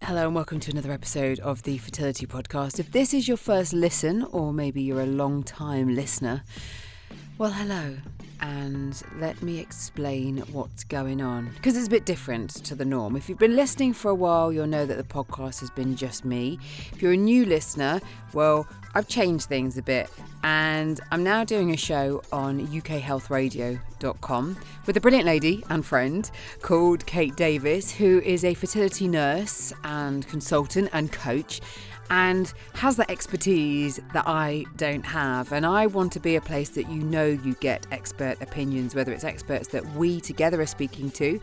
Hello and welcome to another episode of the Fertility Podcast. If this is your first listen, or maybe you're a long-time listener, well, hello, and let me explain what's going on, because it's a bit different to the norm. If you've been listening for a while, you'll know that the podcast has been just me. If you're a new listener, well, I've changed things a bit, and I'm now doing a show on ukhealthradio.com with a brilliant lady and friend called Kate Davies, who is a fertility nurse and consultant and coach, and has the expertise that I don't have. And I want to be a place that you get expert opinions, whether it's experts that we together are speaking to,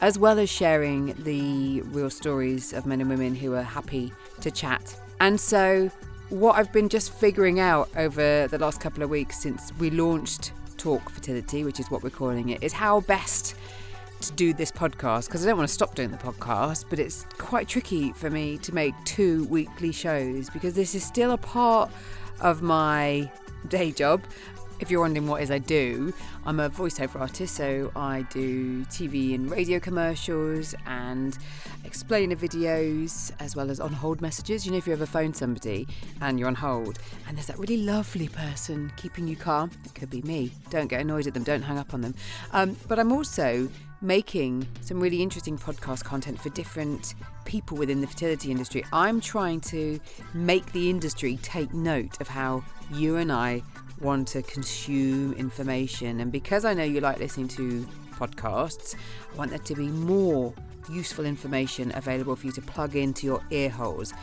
as well as sharing the real stories of men and women who are happy to chat. And so what I've been just figuring out over the last couple of weeks since we launched Talk Fertility, which is what we're calling it, is how best to do this podcast, because I don't want to stop doing the podcast, but it's quite tricky for me to make 2 weekly shows because this is still a part of my day job. If you're wondering what it is I do, I'm a voiceover artist, so I do TV and radio commercials and explainer videos, as well as on-hold messages. You know, if you ever phone somebody and you're on hold and there's that really lovely person keeping you calm, it could be me. Don't get annoyed at them, don't hang up on them. But I'm also making some really interesting podcast content for different people within the fertility industry. I'm trying to make the industry take note of how you and I want to consume information, and because I know you like listening to podcasts, I want there to be more useful information available for you to plug into your ear holes.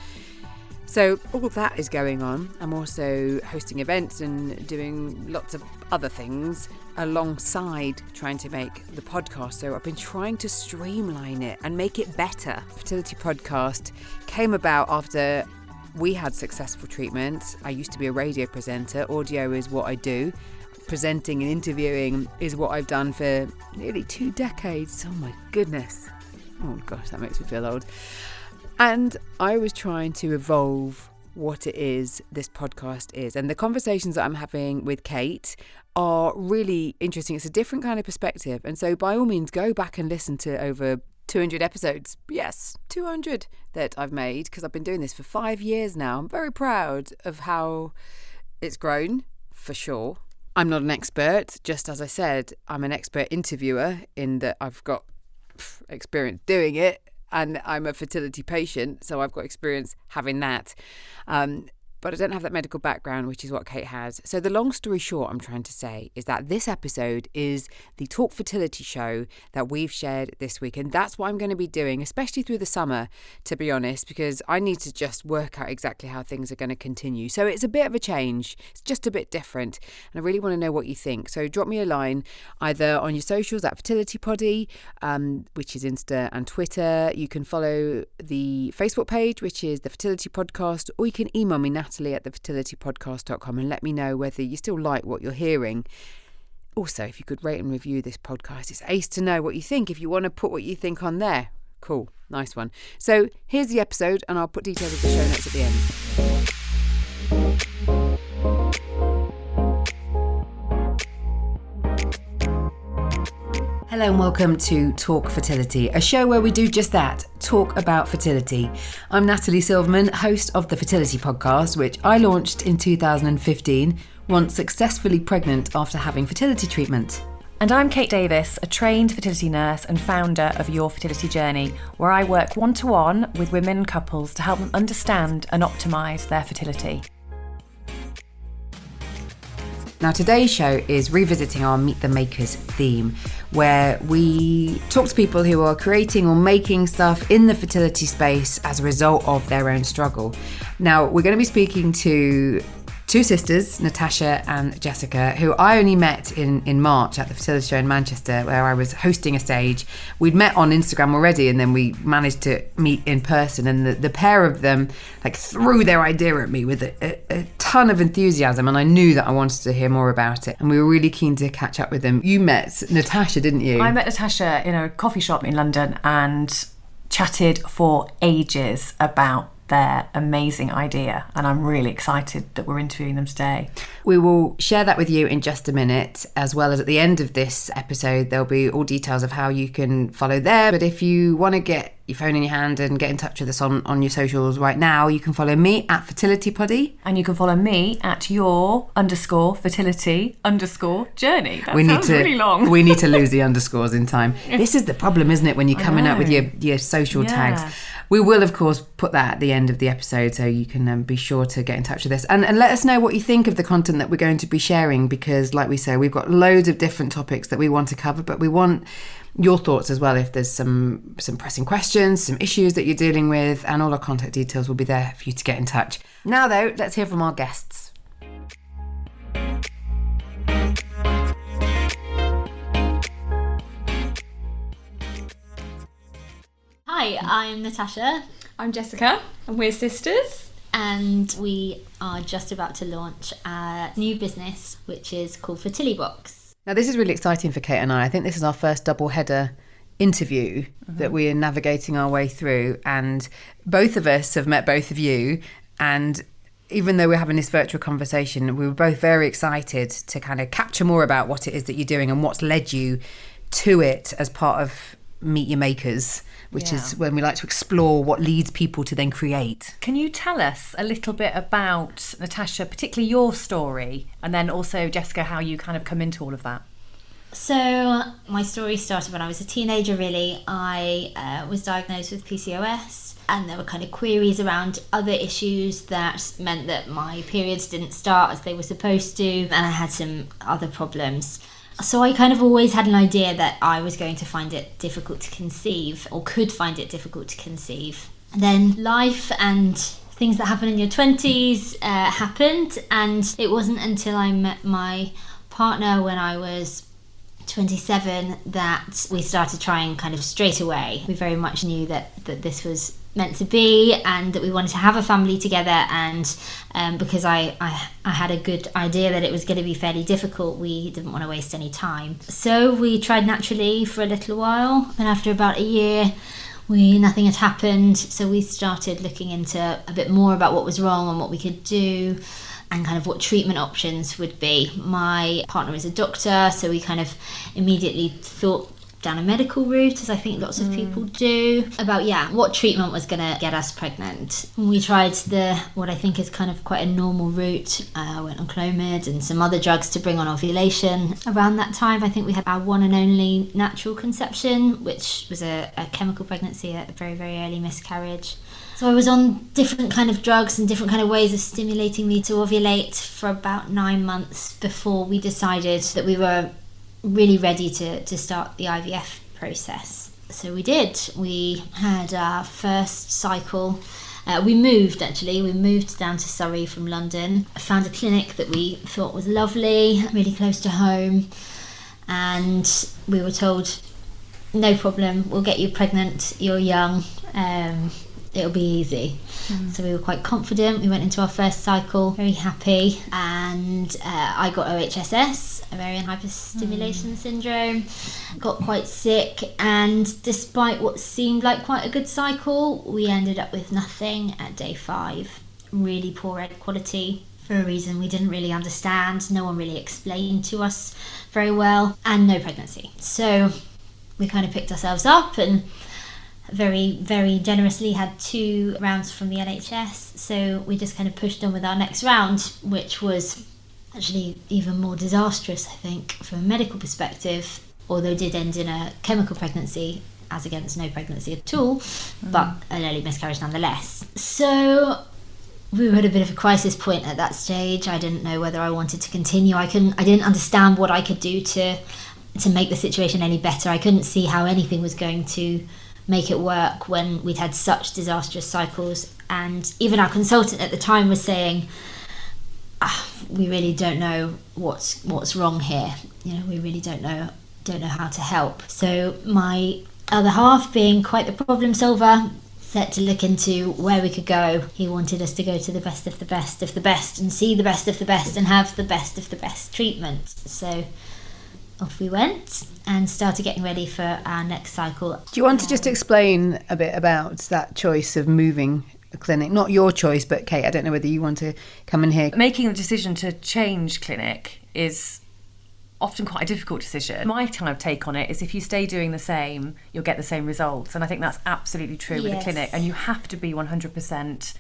So all that is going on. I'm also hosting events and doing lots of other things alongside trying to make the podcast. So I've been trying to streamline it and make it better. Fertility Podcast came about after we had successful treatments. I used to be a radio presenter. Audio is what I do. Presenting and interviewing is what I've done for nearly 2 decades. Oh my goodness. Oh gosh, that makes me feel old. And I was trying to evolve what it is this podcast is. And the conversations that I'm having with Kate are really interesting. It's a different kind of perspective. And so by all means, go back and listen to over 200 episodes. Yes, 200 that I've made, because I've been doing this for 5 years now. I'm very proud of how it's grown, for sure. I'm not an expert. Just as I said, I'm an expert interviewer in that I've got experience doing it. And I'm a fertility patient, so I've got experience having that. But I don't have that medical background, which is what Kate has. So the long story short, I'm trying to say is that this episode is the Talk Fertility show that we've shared this week. And that's what I'm going to be doing, especially through the summer, to be honest, because I need to just work out exactly how things are going to continue. So it's a bit of a change. It's just a bit different. And I really want to know what you think. So drop me a line either on your socials at fertility-poddy, which is Insta and Twitter. You can follow the Facebook page, which is the Fertility Podcast, or you can email me, Natalie at thefertilitypodcast.com, and let me know whether you still like what you're hearing. Also, if you could rate and review this podcast, it's ace to know what you think. If you want to put what you think on there, cool, nice one. So here's the episode, and I'll put details of the show notes at the end. Hello and welcome to Talk Fertility, a show where we do just that, talk about fertility. I'm Natalie Silverman, host of the Fertility Podcast, which I launched in 2015, once successfully pregnant after having fertility treatment. And I'm Kate Davies, a trained fertility nurse and founder of Your Fertility Journey, where I work one-to-one with women and couples to help them understand and optimise their fertility. Now today's show is revisiting our Meet the Makers theme, where we talk to people who are creating or making stuff in the fertility space as a result of their own struggle. Now we're going to be speaking to 2 sisters, Natasha and Jessica, who I only met in March at the fertility show in Manchester, where I was hosting a stage. We'd met on Instagram already, and then we managed to meet in person, and the pair of them threw their idea at me with a ton of enthusiasm, and I knew that I wanted to hear more about it, and we were really keen to catch up with them. You met Natasha, didn't you? I met Natasha in a coffee shop in London and chatted for ages about their amazing idea, and I'm really excited that we're interviewing them today. We will share that with you in just a minute, as well as at the end of this episode there'll be all details of how you can follow them. But if you want to get your phone in your hand and get in touch with us on your socials right now, you can follow me at fertilitybody, and you can follow me at your_fertility_journey. That sounds really long. We need to lose the underscores in time. This is the problem, isn't it, when you're coming out with your social tags. We will, of course, put that at the end of the episode, so you can be sure to get in touch with us and let us know what you think of the content that we're going to be sharing, because, like we say, we've got loads of different topics that we want to cover, but we want your thoughts as well. If there's some pressing questions, some issues that you're dealing with, and all our contact details will be there for you to get in touch. Now, though, let's hear from our guests. Hi, I'm Natasha. I'm Jessica, and we're sisters. And we are just about to launch a new business, which is called Fertilibox. Now, this is really exciting for Kate and I. I think this is our first double-header interview that we are navigating our way through. And both of us have met both of you. And even though we're having this virtual conversation, we were both very excited to kind of capture more about what it is that you're doing and what's led you to it as part of Meet Your Makers, which is when we like to explore what leads people to then create. Can you tell us a little bit about, Natasha, particularly your story, and then also, Jessica, how you kind of come into all of that? So my story started when I was a teenager, really. I was diagnosed with PCOS, and there were kind of queries around other issues that meant that my periods didn't start as they were supposed to, and I had some other problems. So I kind of always had an idea that I was going to find it difficult to conceive, or could find it difficult to conceive. And then life and things that happen in your 20s happened, and it wasn't until I met my partner when I was 27 that we started trying kind of straight away. We very much knew that this was meant to be, and that we wanted to have a family together, and because I had a good idea that it was going to be fairly difficult, we didn't want to waste any time. So we tried naturally for a little while, and after about a year nothing had happened, so we started looking into a bit more about what was wrong and what we could do, and kind of what treatment options would be. My partner is a doctor, so we kind of immediately thought down a medical route, as I think lots of people do, about what treatment was going to get us pregnant. We tried what I think is kind of quite a normal route. I went on Clomid and some other drugs to bring on ovulation. Around that time, I think we had our one and only natural conception, which was a chemical pregnancy, a very, very early miscarriage. So I was on different kind of drugs and different kind of ways of stimulating me to ovulate for about 9 months before we decided that we were really ready to start the IVF process. So we did. We had our first cycle. We moved down to Surrey from London. I found a clinic that we thought was lovely, really close to home, and we were told, no problem, we'll get you pregnant, you're young, it'll be easy. So we were quite confident. We went into our first cycle very happy, and I got OHSS, ovarian hyperstimulation syndrome, got quite sick, and despite what seemed like quite a good cycle, we ended up with nothing at day 5. Really poor egg quality for a reason we didn't really understand. No one really explained to us very well, and no pregnancy. So we kind of picked ourselves up and very, very generously had 2 rounds from the NHS. So we just kind of pushed on with our next round, which was actually even more disastrous, I think, from a medical perspective, although it did end in a chemical pregnancy as against no pregnancy at all, but an early miscarriage nonetheless. So we were at a bit of a crisis point at that stage. I didn't know whether I wanted to continue. I didn't understand what I could do to make the situation any better. I couldn't see how anything was going to make it work when we'd had such disastrous cycles, and even our consultant at the time was saying, we really don't know what's wrong here, we really don't know how to help. So my other half, being quite the problem solver, set to look into where we could go. He wanted us to go to the best of the best of the best, and see the best of the best, and have the best of the best treatment. So off we went and started getting ready for our next cycle. Do you want to just explain a bit about that choice of moving a clinic? Not your choice, but Kate, I don't know whether you want to come in here. Making the decision to change clinic is often quite a difficult decision. My kind of take on it is if you stay doing the same, you'll get the same results. And I think that's absolutely true with a clinic. And you have to be 100%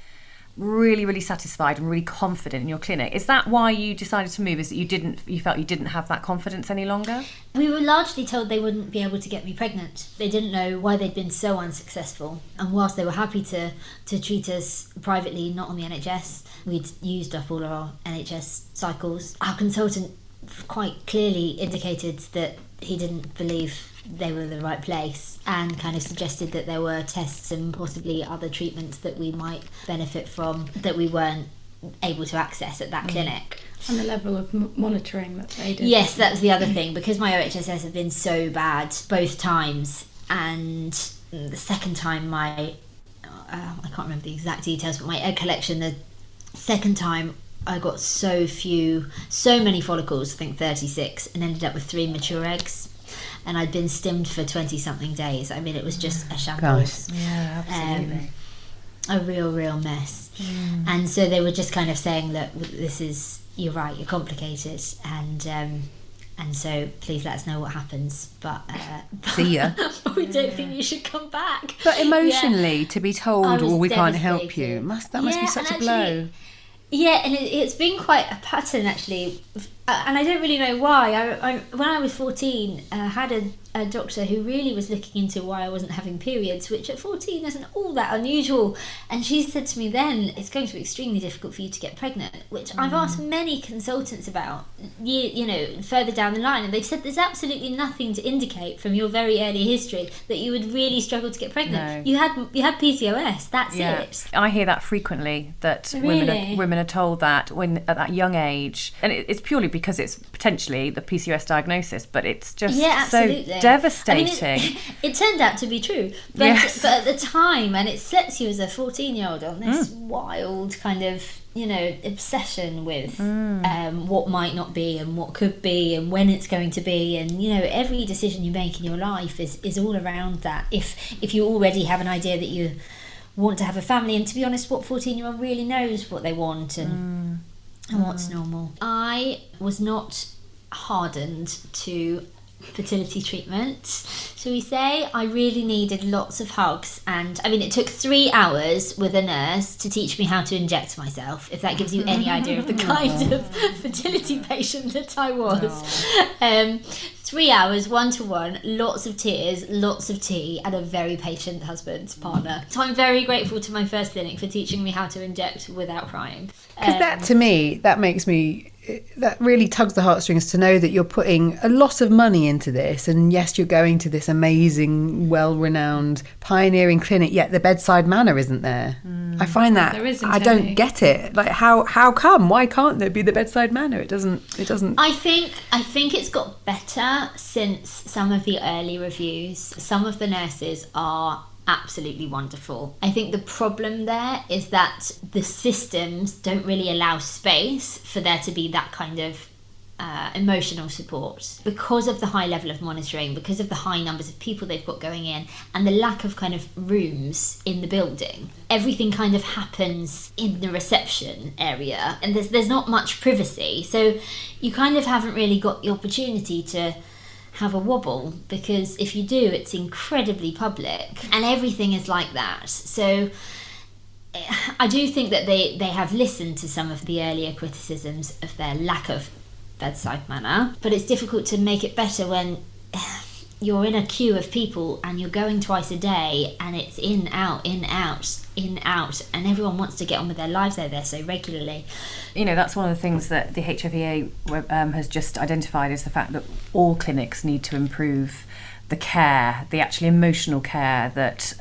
really, really satisfied and really confident in your clinic. Is that why you decided to move? Is that you felt you didn't have that confidence any longer? We were largely told they wouldn't be able to get me pregnant. They didn't know why they'd been so unsuccessful. And whilst they were happy to treat us privately, not on the NHS, we'd used up all of our NHS cycles. Our consultant quite clearly indicated that he didn't believe they were in the right place and kind of suggested that there were tests and possibly other treatments that we might benefit from that we weren't able to access at that clinic. And the level of monitoring that they did. Yes, that was the other thing, because my OHSS had been so bad both times, and the second time I can't remember the exact details, but my egg collection, the second time I got so many follicles, I think 36, and ended up with 3 mature eggs. And I'd been stimmed for 20-something days. I mean, it was just a shambles. Yeah, absolutely. A real mess. And so they were just kind of saying, look, you're right, you're complicated. And so please let us know what happens. But see ya. We don't think you should come back. But emotionally, to be told, we can't help you, that must be such a blow. Yeah, and it's been quite a pattern actually, and I don't really know why. I when I was 14, I had a doctor who really was looking into why I wasn't having periods, which at 14 isn't all that unusual. And she said to me then, it's going to be extremely difficult for you to get pregnant, which I've asked many consultants about, further down the line, and they've said there's absolutely nothing to indicate from your very early history that you would really struggle to get pregnant. No. You had PCOS, that's it. I hear that frequently, that women are told that when at that young age, and it's purely because it's potentially the PCOS diagnosis, but it's just so devastating. I mean, it turned out to be true, but at the time, and it sets you as a 14-year-old on this wild kind of obsession with what might not be and what could be and when it's going to be, and every decision you make in your life is all around that. If you already have an idea that you want to have a family, and to be honest, what 14-year-old really knows what they want and what's normal. I was not hardened to fertility treatment, shall we say. I really needed lots of hugs, and I mean, it took 3 hours with a nurse to teach me how to inject myself, if that gives you any idea of the kind of fertility patient that I was. 3 hours, 1-to-1, lots of tears, lots of tea, and a very patient partner. So I'm very grateful to my first clinic for teaching me how to inject without crying. Because that, to me, that really tugs the heartstrings to know that you're putting a lot of money into this, and yes, you're going to this amazing, well-renowned, pioneering clinic, yet the bedside manner isn't there. I find that I don't get it. Like, how come? Why can't there be the bedside manner? It doesn't. I think it's got better since some of the early reviews. Some of the nurses are absolutely wonderful. I think the problem there is that the systems don't really allow space for there to be that kind of emotional support, because of the high level of monitoring, because of the high numbers of people they've got going in, and the lack of kind of rooms in the building. Everything kind of happens in the reception area, and there's not much privacy, so you kind of haven't really got the opportunity to have a wobble, because if you do, it's incredibly public, and everything is like that. So I do think that they have listened to some of the earlier criticisms of their lack of bedside manner, but it's difficult to make it better when you're in a queue of people and you're going twice a day, and it's in, out, and everyone wants to get on with their lives there so regularly. That's one of the things that the HFEA has just identified, is the fact that all clinics need to improve the care, the actually emotional care that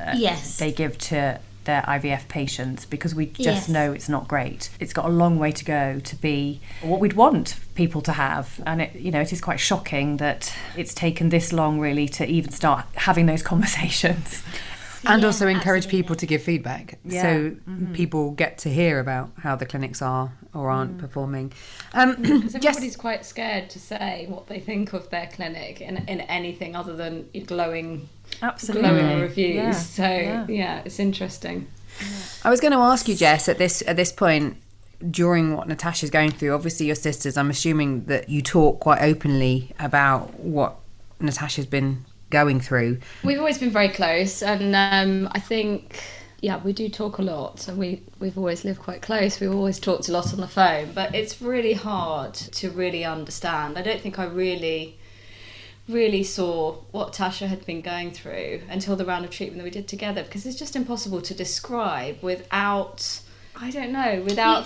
they give to their IVF patients, because we just know it's not great. It's got a long way to go to be what we'd want people to have, and it is quite shocking that it's taken this long really to even start having those conversations. And also encourage people to give feedback, so people get to hear about how the clinics are or aren't performing. Because everybody's quite scared to say what they think of their clinic in anything other than glowing reviews. It's interesting. I was going to ask you, Jess, at this point, during what Natasha's going through, obviously your sisters, I'm assuming that you talk quite openly about what Natasha's been going through. We've always been very close, and I think, we do talk a lot, and we've always lived quite close. We've always talked a lot on the phone, but it's really hard to really understand. I don't think I really saw what Tasha had been going through until the round of treatment that we did together, because it's just impossible to describe without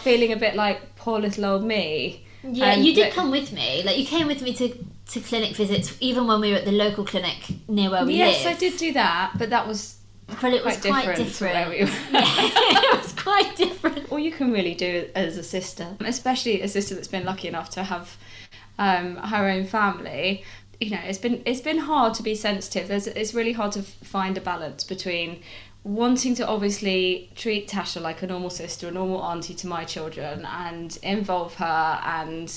feeling a bit like poor little old me. Yeah, you did come with me. Like, you came with me to clinic visits, even when we were at the local clinic near where we live. Yes, I did do that, but that was quite different. Where we were. It was quite different. All you can really do as a sister, especially a sister that's been lucky enough to have her own family, it's been hard to be sensitive. It's really hard to find a balance between wanting to obviously treat Tasha like a normal sister, a normal auntie to my children, and involve her, and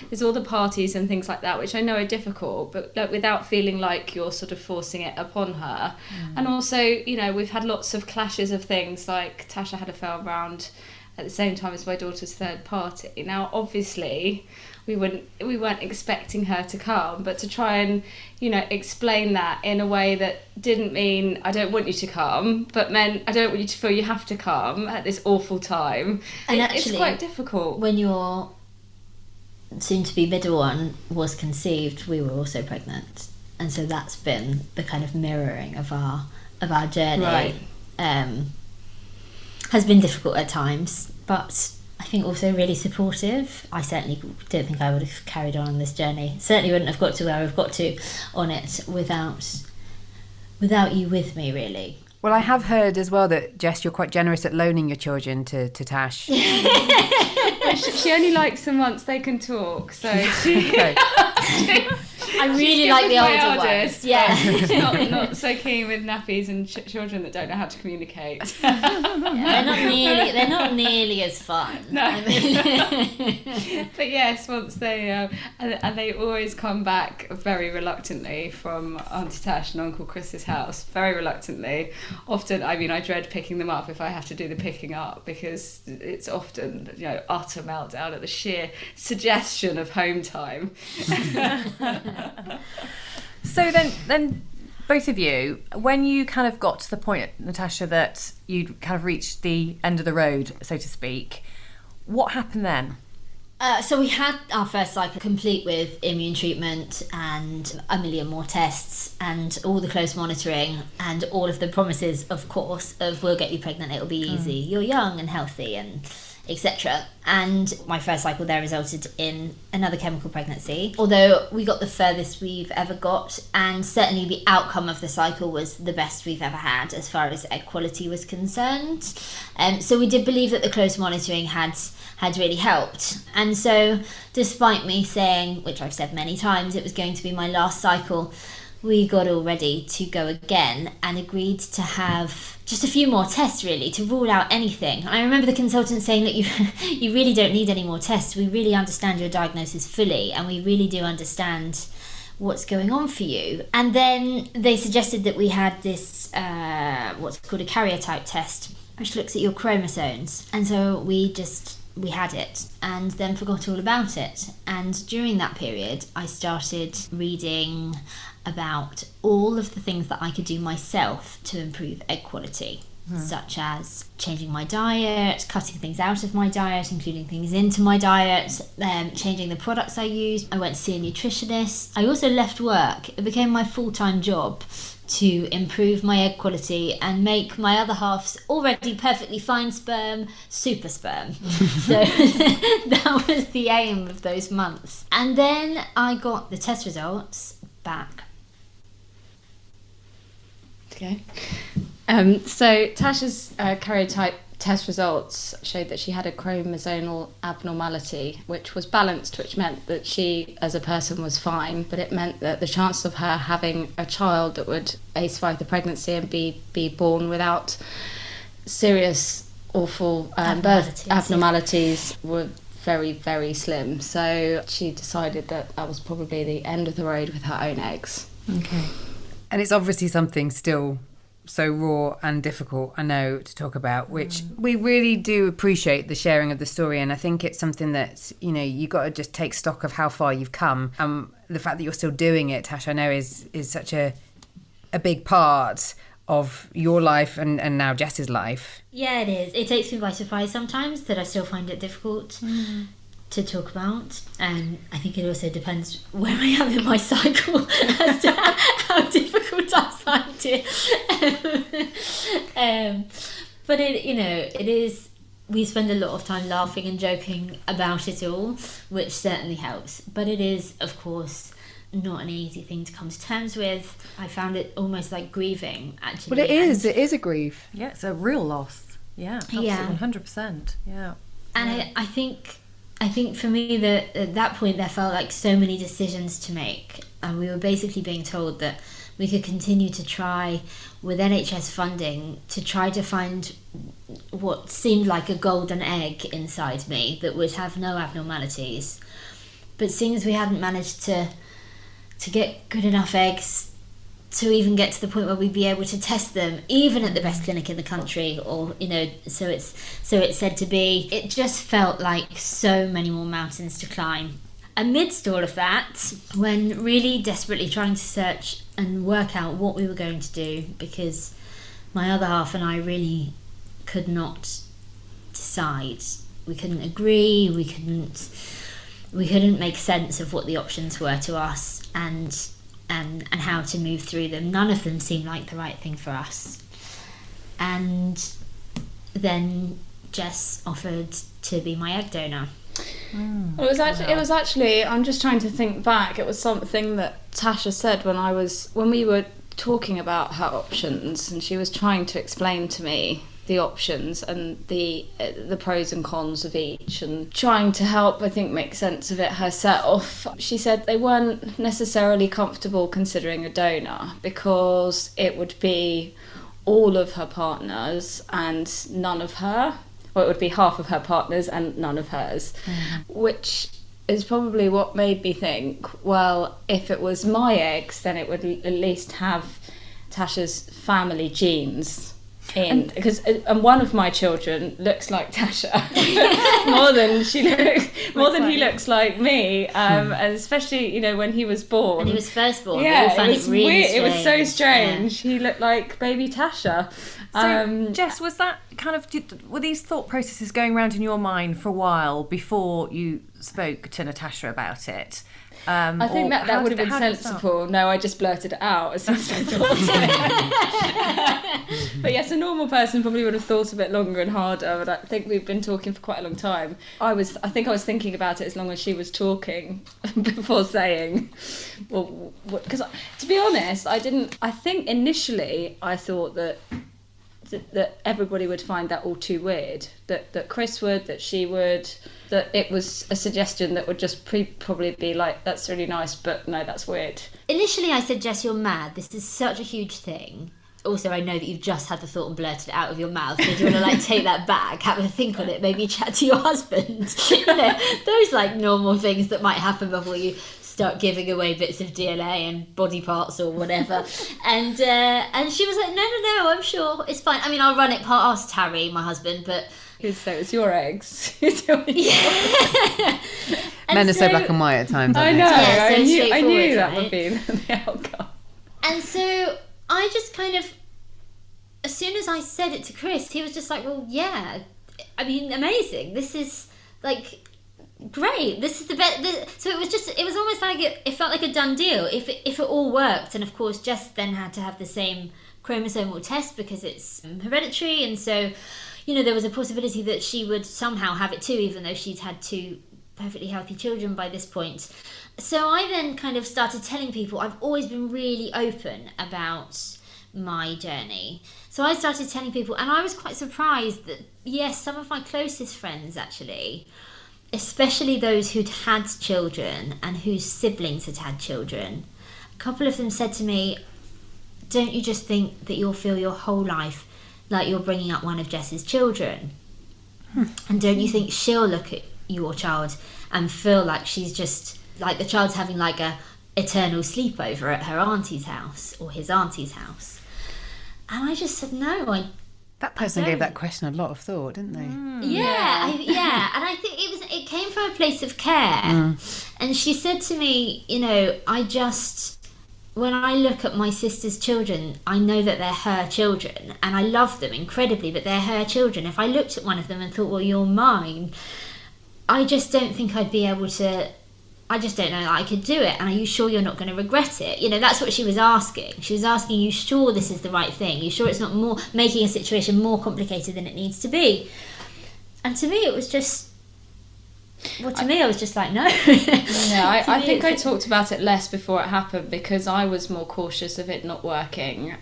there's all the parties and things like that, which I know are difficult, but without feeling like you're sort of forcing it upon her. And also, we've had lots of clashes of things, like Tasha had a fail round at the same time as my daughter's third party. Now, obviously, we weren't expecting her to come, but to try and explain that in a way that didn't mean I don't want you to come, but meant I don't want you to feel you have to come at this awful time. And actually, it's quite difficult. When your soon-to-be middle one was conceived, we were also pregnant, and so that's been the kind of mirroring of our journey. Right. Has been difficult at times, but I think also really supportive. I certainly don't think I would have carried on this journey. Certainly wouldn't have got to where I've got to on it without you with me, really. Well, I have heard as well that, Jess, you're quite generous at loaning your children to Tash. She only likes them once they can talk, so I really like the older ones. Yeah. not so keen with nappies and children that don't know how to communicate. They're not nearly as fun. No. But yes, once they and they always come back very reluctantly from Auntie Tash and Uncle Chris's house. Very reluctantly. Often, I dread picking them up if I have to do the picking up, because it's often utter meltdown at the sheer suggestion of home time. So then both of you, when you kind of got to the point, Natasha, that you'd kind of reached the end of the road, so to speak, what happened then? So we had our first cycle complete with immune treatment and a million more tests and all the close monitoring and all of the promises, of course, of we'll get you pregnant, it'll be easy, you're young and healthy, and etc. And my first cycle there resulted in another chemical pregnancy, although we got the furthest we've ever got, and certainly the outcome of the cycle was the best we've ever had as far as egg quality was concerned. So we did believe that the close monitoring had really helped. And so despite me saying, which I've said many times, it was going to be my last cycle, we got all ready to go again and agreed to have just a few more tests, really, to rule out anything. I remember the consultant saying that you really don't need any more tests. We really understand your diagnosis fully, and we really do understand what's going on for you. And then they suggested that we had this what's called a karyotype test, which looks at your chromosomes. And so we had it and then forgot all about it. And during that period, I started reading about all of the things that I could do myself to improve egg quality, such as changing my diet, cutting things out of my diet, including things into my diet, changing the products I use. I went to see a nutritionist. I also left work. It became my full-time job to improve my egg quality and make my other half's already perfectly fine sperm super sperm. So that was the aim of those months. And then I got the test results back. Okay. So Tasha's karyotype test results showed that she had a chromosomal abnormality, which was balanced, which meant that she as a person was fine, but it meant that the chance of her having a child that would survive the pregnancy and be born without serious, awful birth abnormalities were very, very slim. So she decided that was probably the end of the road with her own eggs. Okay. And it's obviously something still so raw and difficult, I know, to talk about, which we really do appreciate the sharing of the story. And I think it's something that, you know, you got to just take stock of how far you've come. The fact that you're still doing it, Tash, I know is such a big part of your life and now Jess's life. Yeah, it is. It takes me by surprise sometimes that I still find it difficult to talk about. And I think it also depends where I am in my cycle as to how difficult I find it. But it, you know, it is, we spend a lot of time laughing and joking about it all, which certainly helps. But it is, of course, not an easy thing to come to terms with. I found it almost like grieving, actually. Well, it is a grief. Yeah, it's a real loss. Yeah, absolutely, 100%. Yeah. And I think for me that at that point there felt like so many decisions to make, and we were basically being told that we could continue to try with NHS funding to try to find what seemed like a golden egg inside me that would have no abnormalities. But seeing as we hadn't managed to get good enough eggs to even get to the point where we'd be able to test them, even at the best clinic in the country, or, you know, so it's said to be, it just felt like so many more mountains to climb. Amidst all of that, when really desperately trying to search and work out what we were going to do, because my other half and I really could not decide. We couldn't agree, we couldn't make sense of what the options were to us and how to move through them. None of them seemed like the right thing for us. And then Jess offered to be my egg donor. Well, it was actually I'm just trying to think back, it was something that Tasha said when we were talking about her options, and she was trying to explain to me the options and the pros and cons of each, and trying to help, I think, make sense of it herself. She said they weren't necessarily comfortable considering a donor because it would be all of her partners and none of her, or it would be half of her partners and none of hers, which is probably what made me think, well, if it was my eggs, then it would at least have Tasha's family genes in, because one of my children looks like Tasha more than he looks like me, and especially, you know, when he was born. When he was first born, yeah, it was really weird. It was so strange. Yeah. He looked like baby Tasha. So, Jess, was that kind of, were these thought processes going around in your mind for a while before you spoke to Natasha about it? I think that would have been sensible. No, I just blurted it out as soon as I thought it. But yes, a normal person probably would have thought a bit longer and harder, but I think we've been talking for quite a long time. I think I was thinking about it as long as she was talking before saying, well, because to be honest, I think initially I thought that everybody would find that all too weird, that Chris would, that she would, that it was a suggestion that would just probably be like, that's really nice, but no, that's weird. Initially I said, Jess, you're mad, this is such a huge thing. Also, I know that you've just had the thought and blurted it out of your mouth, so do you want to take that back, have a think on it, maybe chat to your husband, you know, those normal things that might happen before you start giving away bits of DNA and body parts or whatever. And she was like, no, I'm sure it's fine. I mean, I'll run it past Harry, my husband, but... So it's your eggs. Yeah. Men are so black and white at times, aren't I know, yeah, I knew that would be the outcome. And so I just kind of, as soon as I said it to Chris, he was just like, well, yeah, I mean, amazing. This is, great, this is the best. So it was almost like it felt like a done deal if it all worked. And of course Jess then had to have the same chromosomal test because it's hereditary, and so, you know, there was a possibility that she would somehow have it too, even though she'd had 2 perfectly healthy children by this point. So I then kind of started telling people, I've always been really open about my journey. So I started telling people, and I was quite surprised that, yes, some of my closest friends actually, especially those who'd had children and whose siblings had had children, a couple of them said to me, don't you just think that you'll feel your whole life like you're bringing up one of Jess's children? And don't you think she'll look at your child and feel like she's just, like the child's having a eternal sleepover at her auntie's house or his auntie's house? And I just said, no, that person gave that question a lot of thought, didn't they? Yeah. And I think it came from a place of care. And she said to me, when I look at my sister's children, I know that they're her children, and I love them incredibly, but they're her children. If I looked at one of them and thought, well, you're mine, I just don't think I'd be able to. I just don't know that I could do it. And are you sure you're not going to regret it? That's what she was asking. She was asking, you sure this is the right thing? You sure it's not more making a situation more complicated than it needs to be? And to me, it was just... Well, to me, I was just like, no. Yeah, I think I talked about it less before it happened because I was more cautious of it not working,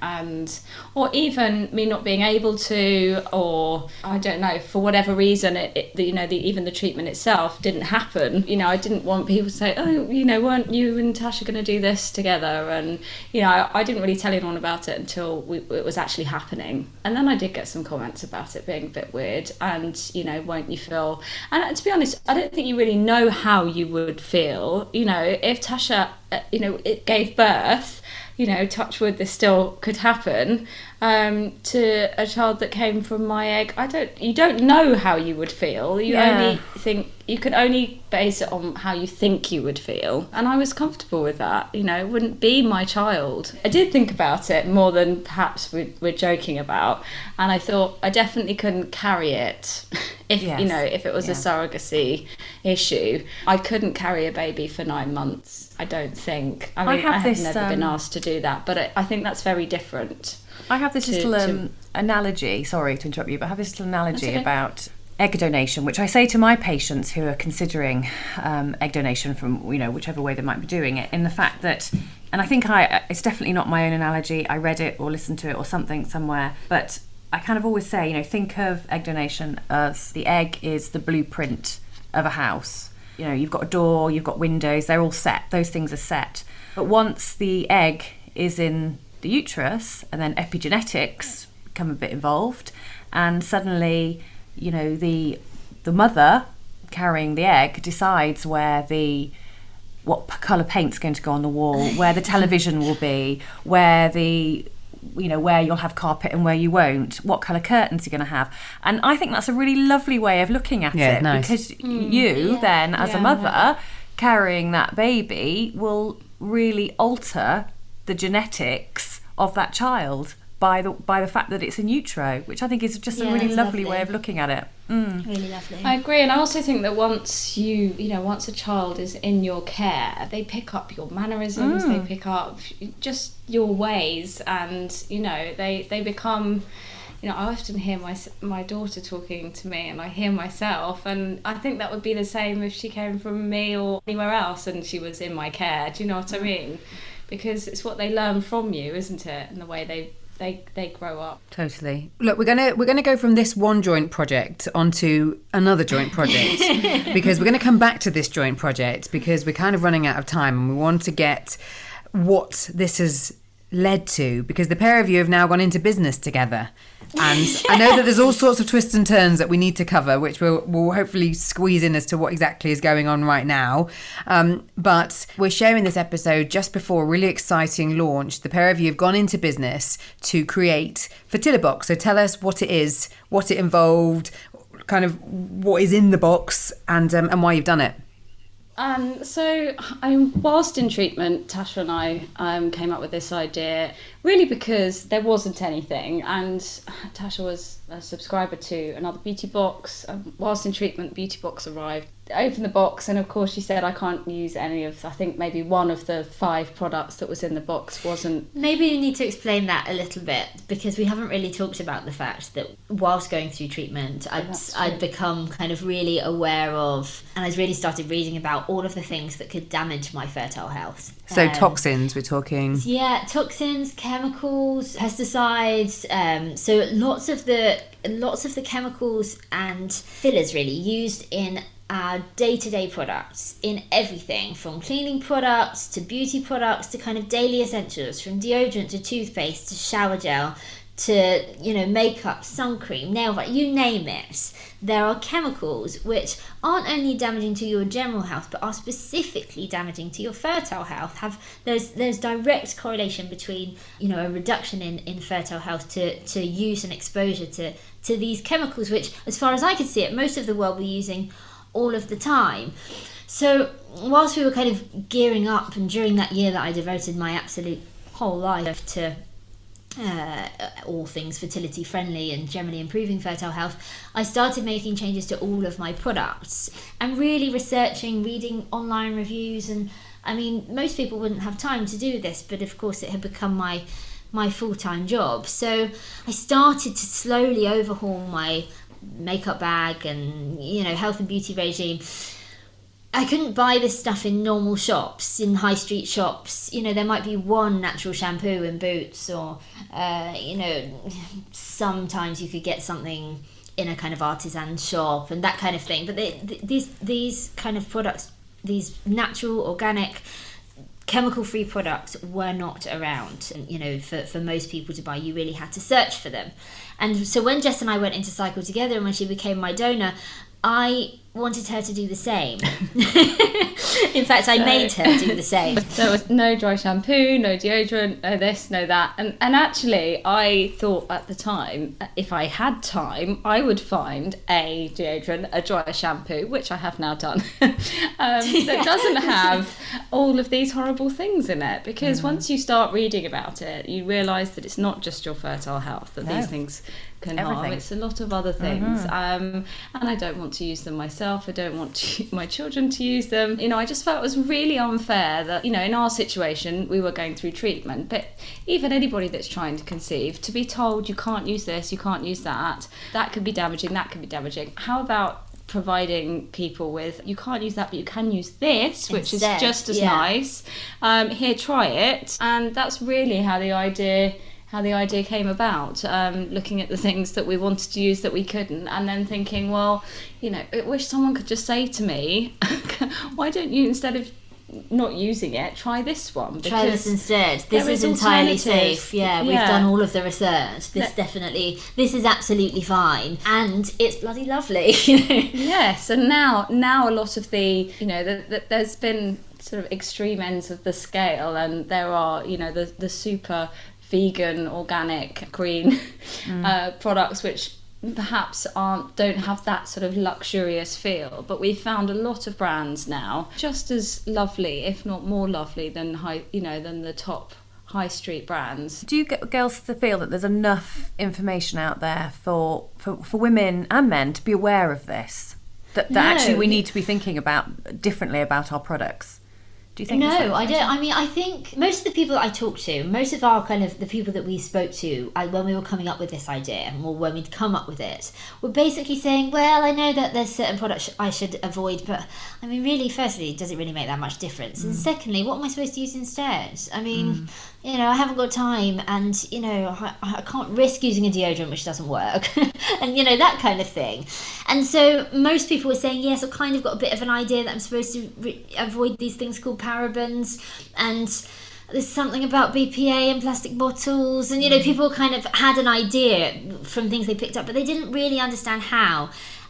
or even me not being able to, or I don't know, for whatever reason, even the treatment itself didn't happen. I didn't want people to say, oh, weren't you and Tasha going to do this together? And I didn't really tell anyone about it until it was actually happening. And then I did get some comments about it being a bit weird, and won't you feel? And to be honest, I don't think you really know how you would feel, if Tasha, it gave birth, touch wood, this still could happen, to a child that came from my egg. You don't know how you would feel. Only think, you can only base it on how you think you would feel. And I was comfortable with that, it wouldn't be my child. I did think about it more than perhaps we're joking about. And I thought I definitely couldn't carry it if it was a surrogacy issue. I couldn't carry a baby for 9 months, I don't think. I have never been asked to do that, but I think that's very different. I have this little analogy, sorry to interrupt you, but I have this little analogy about egg donation, which I say to my patients who are considering egg donation from, whichever way they might be doing it, in the fact that, and I think it's definitely not my own analogy, I read it or listened to it or something somewhere, but I kind of always say, think of egg donation as the egg is the blueprint of a house. You've got a door, you've got windows, they're all set, those things are set. But once the egg is in the uterus, and then epigenetics become a bit involved, and suddenly, the mother carrying the egg decides what colour paint's going to go on the wall, where the television will be, where where you'll have carpet and where you won't, what colour curtains you're going to have. And I think that's a really lovely way of looking at it, nice. Because you then, as a mother, carrying that baby will really alter the genetics of that child by the fact that it's in utero, which I think is just a really lovely way of looking at it. Really lovely. I agree, and I also think that once once a child is in your care, they pick up your mannerisms, they pick up just your ways, and they become. I often hear my daughter talking to me, and I hear myself, and I think that would be the same if she came from me or anywhere else and she was in my care. Do you know what I mean? Because it's what they learn from you, isn't it? And the way they grow up. Totally. Look, we're gonna go from this one joint project onto another joint project because we're gonna come back to this joint project because we're kind of running out of time and we want to get what this has led to, because the pair of you have now gone into business together. And I know that there's all sorts of twists and turns that we need to cover, which we'll hopefully squeeze in as to what exactly is going on right now. But we're sharing this episode just before a really exciting launch. The pair of you have gone into business to create Fertilibox. So tell us what it is, what it involved, kind of what is in the box, and why you've done it. So whilst in treatment, Tasha and I came up with this idea really because there wasn't anything, and Tasha was a subscriber to another beauty box. Whilst in treatment, beauty box arrived. I opened the box, and of course she said I can't use any of, I think maybe one of the 5 products that was in the box wasn't. Maybe you need to explain that a little bit, because we haven't really talked about the fact that whilst going through treatment, I'd become kind of really aware of, and I'd really started reading about all of the things that could damage my fertile health. So toxins, we're talking. Yeah, toxins, chemicals, pesticides. So lots of the chemicals and fillers really used in our day-to-day products, in everything from cleaning products to beauty products to kind of daily essentials, from deodorant to toothpaste to shower gel to, makeup, sun cream, nail varnish, you name it. There are chemicals which aren't only damaging to your general health, but are specifically damaging to your fertile health. There's direct correlation between, a reduction in fertile health to use and exposure to these chemicals, which, as far as I could see it, most of the world were using all of the time. So whilst we were kind of gearing up, and during that year that I devoted my absolute whole life to all things fertility friendly and generally improving fertile health, I started making changes to all of my products and really researching, reading online reviews. And I mean, most people wouldn't have time to do this, but of course it had become my full-time job. So I started to slowly overhaul my makeup bag and, health and beauty regime. I couldn't buy this stuff in normal shops, in high street shops. There might be one natural shampoo in Boots, or, sometimes you could get something in a kind of artisan shop and that kind of thing. But these kind of products, these natural, organic, chemical-free products were not around. And, for most people to buy, you really had to search for them. And so when Jess and I went into cycle together, and when she became my donor, I wanted her to do the same. In fact, I made her do the same. There was no dry shampoo, no deodorant, no this, no that. And actually, I thought at the time, if I had time, I would find a deodorant, a dry shampoo, which I have now done, that doesn't have all of these horrible things in it. Because once you start reading about it, you realise that it's not just your fertile health, that these things can harm. It's a lot of other things. And I don't want to use them myself. I don't want my children to use them. I just felt it was really unfair that, in our situation, we were going through treatment, but even anybody that's trying to conceive, to be told you can't use this, you can't use that could be damaging, that could be damaging. How about providing people with, you can't use that, but you can use this, which instead, is just as nice. Here, try it. And that's really how the idea came about, looking at the things that we wanted to use that we couldn't, and then thinking, well, I wish someone could just say to me, why don't you, instead of not using it, try this one? Because try this instead. This is entirely safe. We've done all of the research. This is absolutely fine, and it's bloody lovely. Yes, and now a lot of the, there's been sort of extreme ends of the scale, and there are, the super vegan, organic, green products which perhaps don't have that sort of luxurious feel, but we've found a lot of brands now just as lovely, if not more lovely, than than the top high street brands. Do you get girls to feel that there's enough information out there for women and men to be aware of this, that actually we need to be thinking about differently about our products? Do you think? No, I don't. I mean, I think most of the people that I talk to, most of our kind of the people that we spoke to when we were coming up with this idea, or when we'd come up with it, were basically saying, well, I know that there's certain products I should avoid, but I mean, really, firstly, does it really make that much difference? And secondly, what am I supposed to use instead? I mean, I haven't got time, and, I can't risk using a deodorant which doesn't work, and, that kind of thing. And so most people were saying, yes, I've kind of got a bit of an idea that I'm supposed to avoid these things called parabens, and there's something about BPA and plastic bottles, and people kind of had an idea from things they picked up, but they didn't really understand how.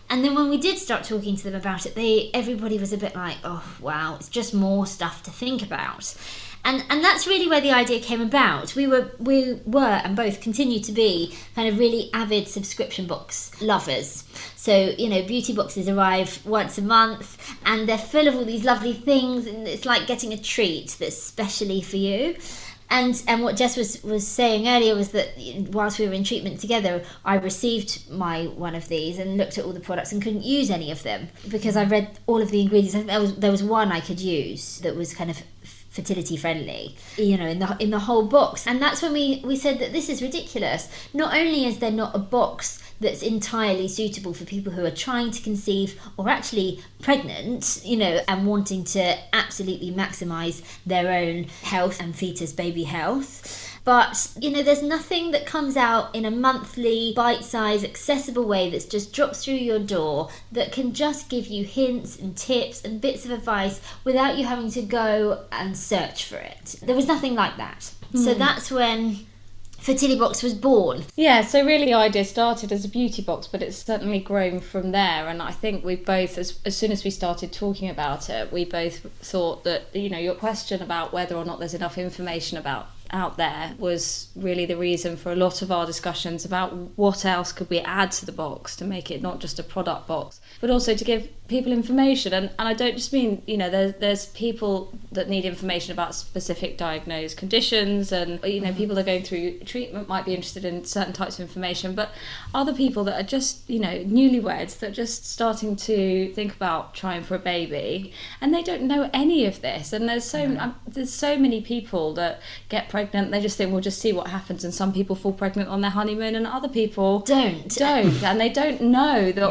And then when we did start talking to them about it, everybody was a bit like, oh wow, it's just more stuff to think about. And that's really where the idea came about. We were and both continue to be kind of really avid subscription box lovers. So, beauty boxes arrive once a month, and they're full of all these lovely things, and it's like getting a treat that's specially for you. And what Jess was saying earlier was that whilst we were in treatment together, I received my one of these and looked at all the products and couldn't use any of them because I read all of the ingredients. There was one I could use that was kind of fertility friendly, in the whole box. And that's when we said that this is ridiculous. Not only is there not a box that's entirely suitable for people who are trying to conceive or actually pregnant, and wanting to absolutely maximize their own health and fetus baby health, but there's nothing that comes out in a monthly bite-sized accessible way that's just drops through your door that can just give you hints and tips and bits of advice without you having to go and search for it. There was nothing like that. So that's when Fertilibox was born. Yeah, so really the idea started as a beauty box, but it's certainly grown from there. And I think we both, as soon as we started talking about it, we both thought that, your question about whether or not there's enough information out there was really the reason for a lot of our discussions about what else could we add to the box to make it not just a product box, but also to give people information. And I don't just mean, there's people that need information about specific diagnosed conditions, and people that are going through treatment might be interested in certain types of information, but other people that are just newlyweds that are just starting to think about trying for a baby, and they don't know any of this. And there's so many people that get pregnant, they just think we'll just see what happens, and some people fall pregnant on their honeymoon and other people don't and they don't know that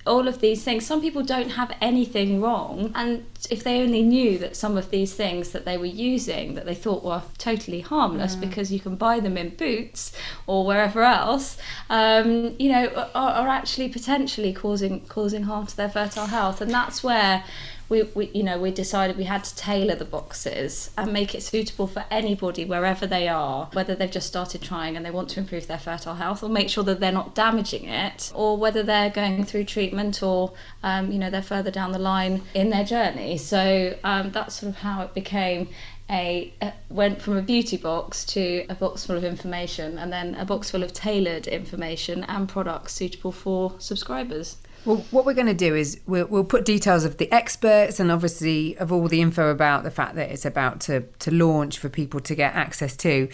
all of these things. Some people don't have anything wrong, and if they only knew that some of these things that they were using that they thought were totally harmless because you can buy them in Boots or wherever else, are actually potentially causing harm to their fertile health. And that's where we decided we had to tailor the boxes and make it suitable for anybody wherever they are, whether they've just started trying and they want to improve their fertile health, or make sure that they're not damaging it, or whether they're going through treatment, or they're further down the line in their journey. So that's sort of how it became went from a beauty box to a box full of information, and then a box full of tailored information and products suitable for subscribers. Well, what we're going to do is we'll put details of the experts and obviously of all the info about the fact that it's about to launch for people to get access to,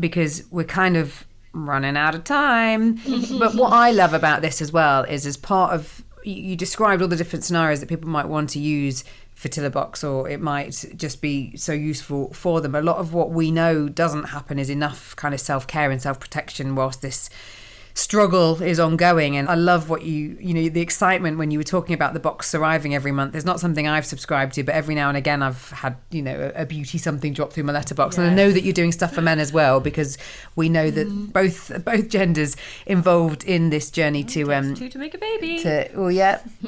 because we're kind of running out of time. But what I love about this as well is, as part of, you described all the different scenarios that people might want to use Fertilibox, or it might just be so useful for them. A lot of what we know doesn't happen is enough kind of self-care and self-protection whilst this struggle is ongoing. And I love what the excitement when you were talking about the box arriving every month. It's not something I've subscribed to, but every now and again I've had a beauty something drop through my letterbox. Yes. And I know that you're doing stuff for men as well, because we know that both genders involved in this journey to make a baby,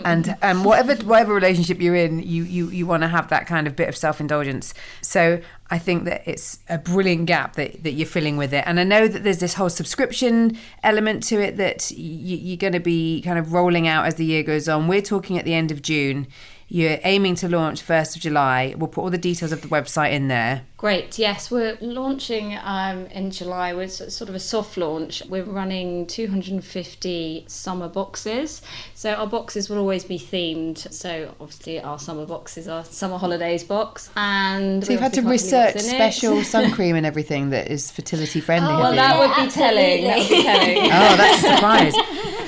and whatever relationship you're in, you want to have that kind of bit of self-indulgence. So I think that it's a brilliant gap that you're filling with it. And I know that there's this whole subscription element to it that you're going to be kind of rolling out as the year goes on. We're talking at the end of June. You're aiming to launch 1st of July. We'll put all the details of the website in there. Great, yes, we're launching in July. We're sort of a soft launch. We're running 250 summer boxes. So our boxes will always be themed. So obviously our summer boxes are summer holidays box. And so you've had to research special sun cream and everything that is fertility friendly. Oh, well, that would be telling. Oh, that's a surprise.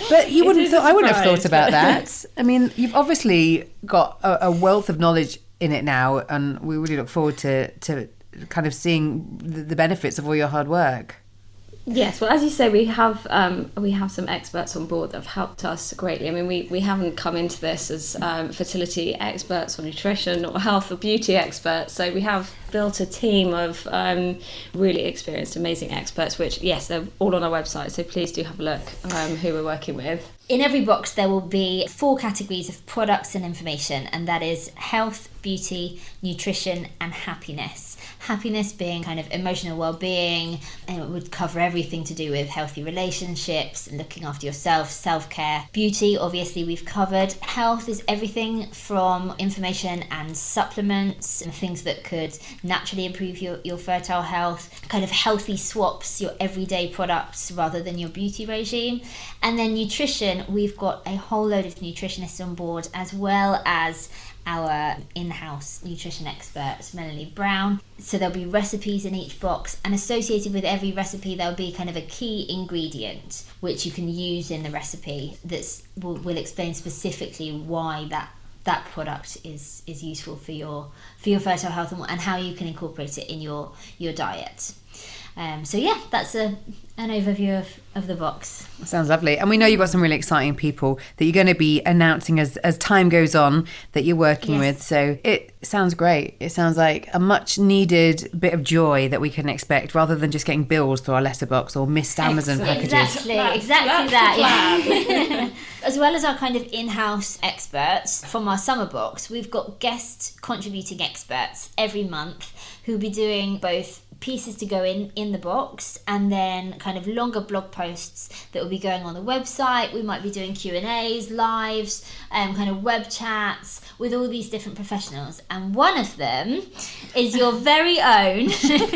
But I wouldn't have thought about that. I mean, you've obviously got a wealth of knowledge in it now, and we really look forward to kind of seeing the benefits of all your hard work. Yes, well, as you say, we have some experts on board that have helped us greatly. I mean, we haven't come into this as fertility experts or nutrition or health or beauty experts. So we have built a team of really experienced, amazing experts, which, yes, they're all on our website. So please do have a look who we're working with. In every box, there will be 4 categories of products and information, and that is health, beauty, nutrition, and happiness. Happiness being kind of emotional well-being, and it would cover everything to do with healthy relationships and looking after yourself, self-care. Beauty, obviously, we've covered. Health is everything from information and supplements and things that could naturally improve your fertile health, kind of healthy swaps, your everyday products rather than your beauty regime. And then nutrition, we've got a whole load of nutritionists on board, as well as our in-house nutrition expert, Melanie Brown. So there'll be recipes in each box, and associated with every recipe there'll be kind of a key ingredient which you can use in the recipe that will explain specifically why that product is useful for your fertile health, and how you can incorporate it in your diet. So yeah, that's an overview of the box. Sounds lovely. And we know you've got some really exciting people that you're going to be announcing as time goes on that you're working with. So it sounds great. It sounds like a much needed bit of joy that we can expect, rather than just getting bills through our letterbox or missed Amazon packages. Exactly that. Yeah. As well as our kind of in-house experts from our summer box, we've got guest contributing experts every month who'll be doing both pieces to go in the box, and then kind of longer blog posts that will be going on the website. We might be doing Q&As, lives, kind of web chats with all these different professionals, and one of them is your very own Kate.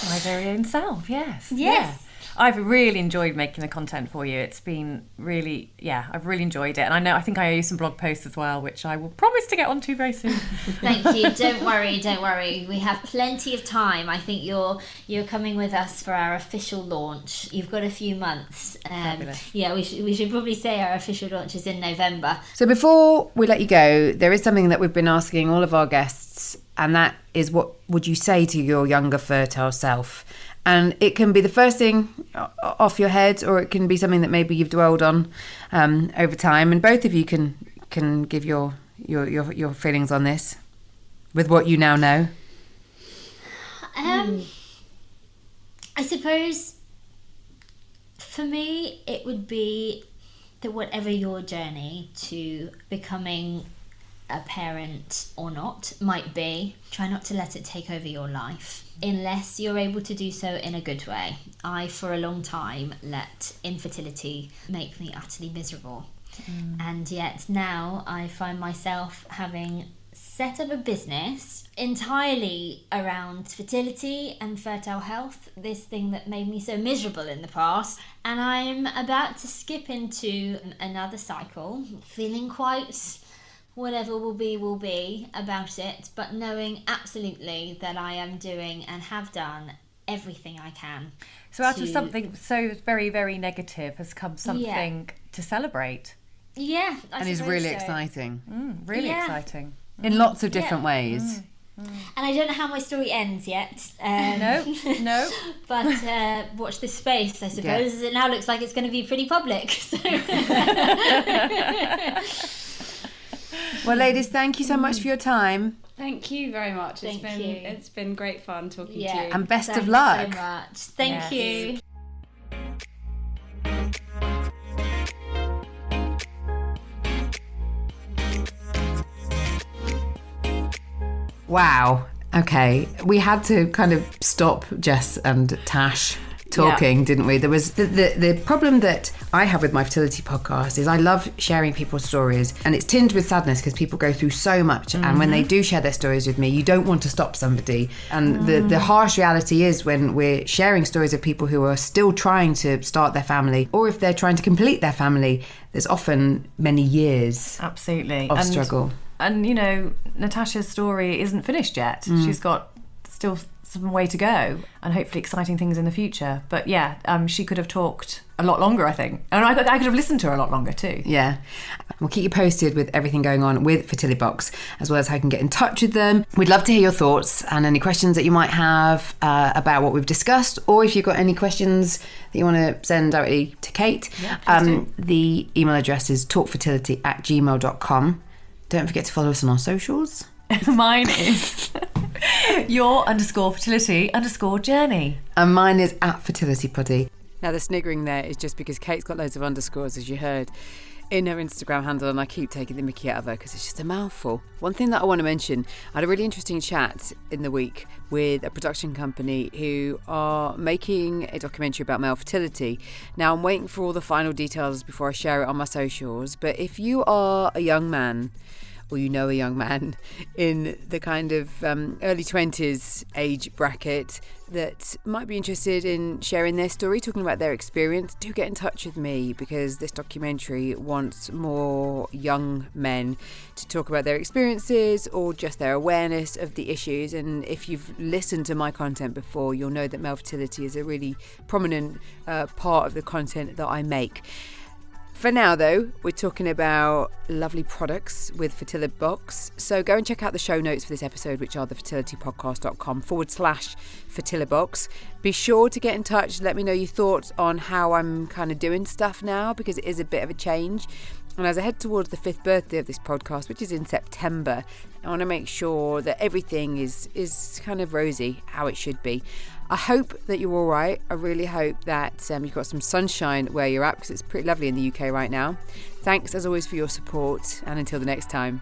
My very own self, yes. Yeah. I've really enjoyed making the content for you. It's been really, I've really enjoyed it. And I think I owe you some blog posts as well, which I will promise to get onto very soon. Thank you. Don't worry. We have plenty of time. I think you're coming with us for our official launch. You've got a few months. Fabulous. Yeah, we should probably say our official launch is in November. So before we let you go, there is something that we've been asking all of our guests, and that is, what would you say to your younger fertile self? And it can be the first thing off your head, or it can be something that maybe you've dwelled on over time. And both of you can give your feelings on this with what you now know. I suppose for me it would be that whatever your journey to becoming a parent or not might be, try not to let it take over your life unless you're able to do so in a good way. I, for a long time, let infertility make me utterly miserable. And yet now I find myself having set up a business entirely around fertility and fertile health, this thing that made me so miserable in the past. And I'm about to skip into another cycle, feeling quite whatever will be about it, but knowing absolutely that I am doing and have done everything I can. So out of something so very, very negative has come something to celebrate. Yeah, and is really exciting. Really exciting. In lots of different ways. And I don't know how my story ends yet. No. But watch this space, I suppose, as it now looks like it's going to be pretty public. So. Well, ladies, thank you so much for your time. Thank you very much. It's been great fun talking to you. And best of luck. Thanks so much. Thank you. Wow. Okay. We had to kind of stop Jess and Tash talking, didn't we? There was the problem that I have with my fertility podcast is I love sharing people's stories, and it's tinged with sadness because people go through so much, and when they do share their stories with me, you don't want to stop somebody. And the harsh reality is, when we're sharing stories of people who are still trying to start their family, or if they're trying to complete their family, there's often many years of struggle. And you know, Natasha's story isn't finished yet. She's got still some way to go, and hopefully exciting things in the future. But she could have talked a lot longer, I think. And I could have listened to her a lot longer too. Yeah. We'll keep you posted with everything going on with Fertilibox, as well as how you can get in touch with them. We'd love to hear your thoughts and any questions that you might have about what we've discussed, or if you've got any questions that you want to send directly to Kate. The email address is talkfertility@gmail.com. Don't forget to follow us on our socials. Mine is your_fertility_journey. And mine is @fertilitybody. Now the sniggering there is just because Kate's got loads of underscores, as you heard, in her Instagram handle, and I keep taking the mickey out of her because it's just a mouthful. One thing that I want to mention, I had a really interesting chat in the week with a production company who are making a documentary about male fertility. Now I'm waiting for all the final details before I share it on my socials, but if you are a young man, or you know a young man in the kind of early 20s age bracket that might be interested in sharing their story, talking about their experience, do get in touch with me, because this documentary wants more young men to talk about their experiences or just their awareness of the issues. And if you've listened to my content before, you'll know that male fertility is a really prominent part of the content that I make. For now, though, we're talking about lovely products with Fertilibox. So go and check out the show notes for this episode, which are thefertilitypodcast.com/Fertilibox. Be sure to get in touch. Let me know your thoughts on how I'm kind of doing stuff now, because it is a bit of a change. And as I head towards the 5th birthday of this podcast, which is in September, I want to make sure that everything is kind of rosy, how it should be. I hope that you're all right. I really hope that you've got some sunshine where you're at, because it's pretty lovely in the UK right now. Thanks, as always, for your support, and until the next time.